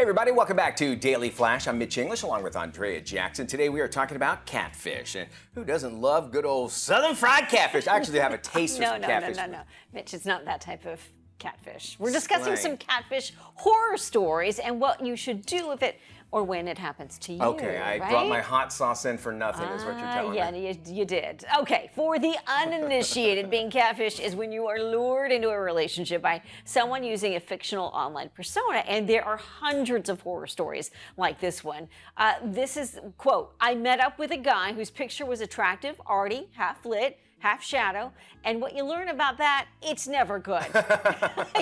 everybody, welcome back to Daily Flash. I'm Mitch English along with Andrea Jackson. Today we are talking about catfish. And who doesn't love good old southern fried catfish? I actually have a taste for some catfish. No. Mitch, it's not that type of catfish. We're discussing some catfish horror stories and what you should do with it or when it happens to you. Okay, I brought my hot sauce in for nothing is what you're telling me. Yeah, you did. Okay, for the uninitiated, being catfished is when you are lured into a relationship by someone using a fictional online persona, and there are hundreds of horror stories like this one. This is, quote, I met up with a guy whose picture was attractive, arty, half lit, half shadow, and what you learn about that, it's never good.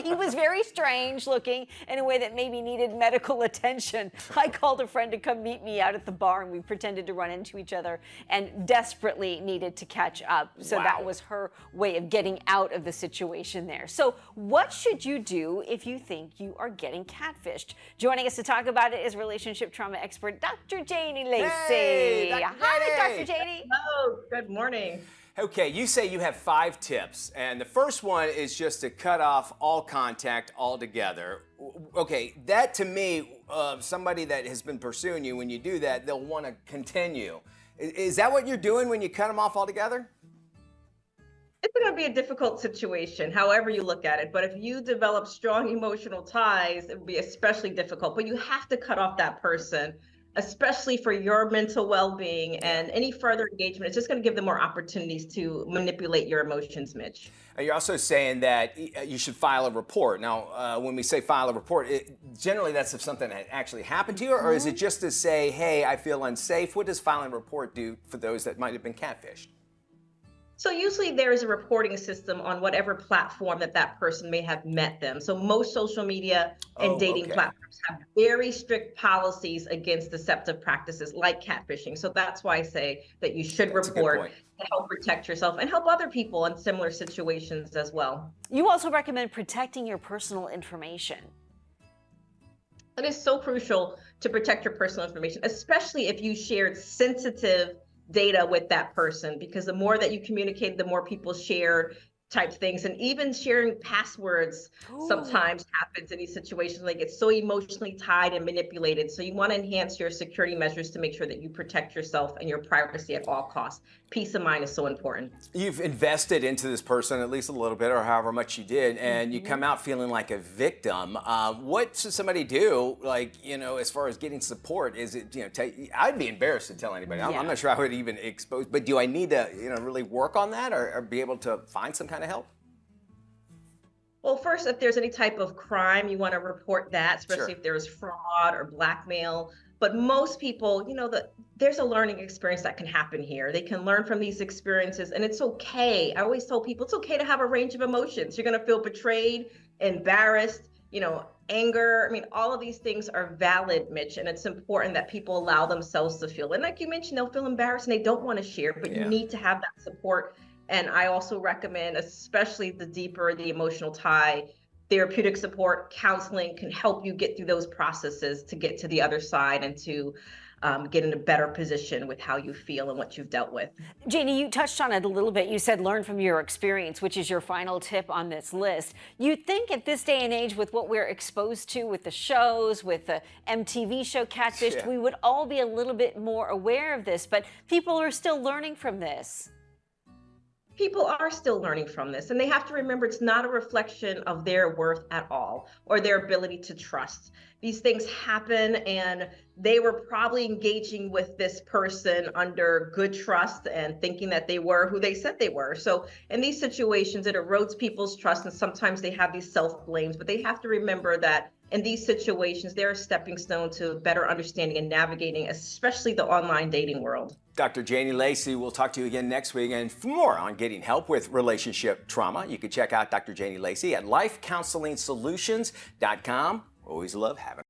He was very strange looking in a way that maybe needed medical attention. I called a friend to come meet me out at the bar, and we pretended to run into each other and desperately needed to catch up. So that was her way of getting out of the situation there. So what should you do if you think you are getting catfished? Joining us to talk about it is relationship trauma expert Dr. Janie Lacy. Hey, Dr. Hi, Dr. Janie. Hello, good morning. Okay, you say you have 5 tips, and the first one is just to cut off all contact altogether. Okay, that to me, somebody that has been pursuing you, when you do that, they'll want to continue. Is that what you're doing when you cut them off altogether? It's going to be a difficult situation, however you look at it. But if you develop strong emotional ties, it would be especially difficult. But you have to cut off that person, especially for your mental well-being, and any further engagement. It's just going to give them more opportunities to manipulate your emotions, Mitch. You're also saying that you should file a report. Now, when we say file a report, generally that's if something had actually happened to you, or is it just to say, hey, I feel unsafe? What does filing a report do for those that might have been catfished? So usually there is a reporting system on whatever platform that person may have met them. So most social media and dating platforms have very strict policies against deceptive practices like catfishing. So that's why I say that you should report to help protect yourself and help other people in similar situations as well. You also recommend protecting your personal information. It is so crucial to protect your personal information, especially if you shared sensitive data with that person, because the more that you communicate, the more people share type things. And even sharing passwords sometimes happens in these situations. They get so emotionally tied and manipulated. So you want to enhance your security measures to make sure that you protect yourself and your privacy at all costs. Peace of mind is so important. You've invested into this person at least a little bit, or however much you did, and you come out feeling like a victim. What should somebody do, like, as far as getting support? Is it, I'd be embarrassed to tell anybody. I'm not sure I would even expose, but do I need to, really work on that, or be able to find some kind of help? Well, first, if there's any type of crime, you want to report that, especially if there's fraud or blackmail. But most people, there's a learning experience that can happen here. They can learn from these experiences, and it's okay. I always tell people it's okay to have a range of emotions. You're going to feel betrayed, embarrassed, anger. I mean, all of these things are valid, Mitch, and it's important that people allow themselves to feel. And like you mentioned, they'll feel embarrassed and they don't want to share, but you need to have that support. And I also recommend, especially the deeper the emotional tie, therapeutic support, counseling can help you get through those processes to get to the other side and to get in a better position with how you feel and what you've dealt with. Janie, you touched on it a little bit. You said learn from your experience, which is your final tip on this list. You'd think at this day and age, with what we're exposed to with the shows, with the MTV show Catfished, we would all be a little bit more aware of this, but people are still learning from this. People are still learning from this, and they have to remember it's not a reflection of their worth at all or their ability to trust. These things happen, and they were probably engaging with this person under good trust and thinking that they were who they said they were. So in these situations, it erodes people's trust, and sometimes they have these self-blames, but they have to remember that in these situations, they're a stepping stone to better understanding and navigating, especially the online dating world. Dr. Janie Lacy, we'll talk to you again next week. And for more on getting help with relationship trauma, you can check out Dr. Janie Lacy at lifecounselingsolutions.com. Always love having her.